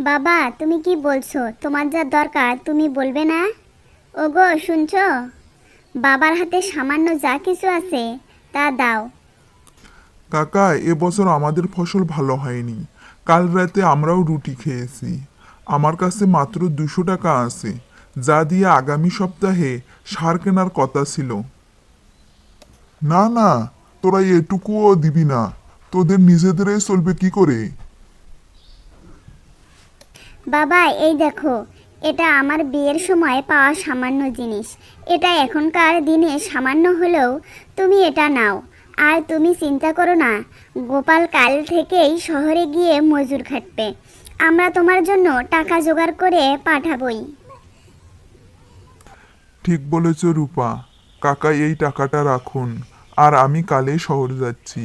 বাবা, তুমি কি বলছো? তোমার যা দরকার তুমি বলবে না? ওগো, শুনছো? বাবার হাতে সামান্য যা কিছু আছে তা দাও। কাকা, এবছর আমাদের ফসল ভালো হয়নি। কাল রাতে আমরাও রুটি খেয়েছি। আমার কাছে মাত্র 200 টাকা আছে, যা দিয়ে আগামী সপ্তাহে সার কেনার কথা ছিল। না না, তোরা এটুকুও দিবি না? তোদের নিজেদেরই চলবে কি করে? বাবা, এই দেখো, এটা আমার বিয়ের সময় পাওয়া সামান্য জিনিস। এটা এখনকার দিনে সামান্য হলেও তুমি এটা নাও। আর তুমি চিন্তা করো না, গোপাল কাল থেকেই শহরে গিয়ে মজুর খাটবে। আমরা তোমার জন্য টাকা জোগাড় করে পাঠাবই। ঠিক বলেছ রূপা। কাকা, এই টাকাটা রাখুন। আর আমি কালে শহর যাচ্ছি।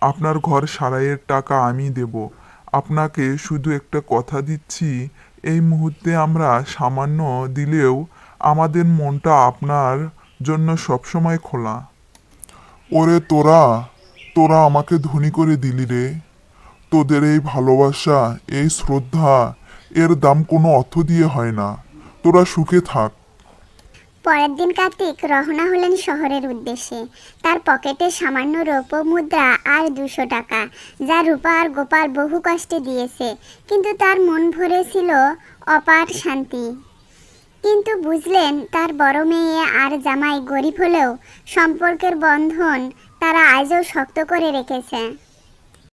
আপনার ঘর সারাইয়ের টাকা আমি দেব। আপনাকে শুধু একটা কথা দিচ্ছি, এই মুহূর্তে আমরা সামান্য দিলেও আমাদের মনটা আপনার জন্য সবসময় খোলা। ওরে তোরা, তোরা আমাকে ধনী করে দিলি রে। তোদের এই ভালোবাসা, এই শ্রদ্ধা, এর দাম কোনো অর্থ দিয়ে হয় না। তোরা সুখে থাক। পরের দিন কার্তিক রওনা হলেন শহরের উদ্দেশ্যে। তার পকেটে সামান্য রৌপ্য মুদ্রা আর 200 টাকা, যা রূপা আর গোপাল বহু কষ্টে দিয়েছে। কিন্তু তার মন ভরে ছিল অপার শান্তি। কিন্তু বুঝলেন, তার বড় মেয়ে আর জামাই গরিব হলেও সম্পর্কের বন্ধন তারা আজও শক্ত করে রেখেছে।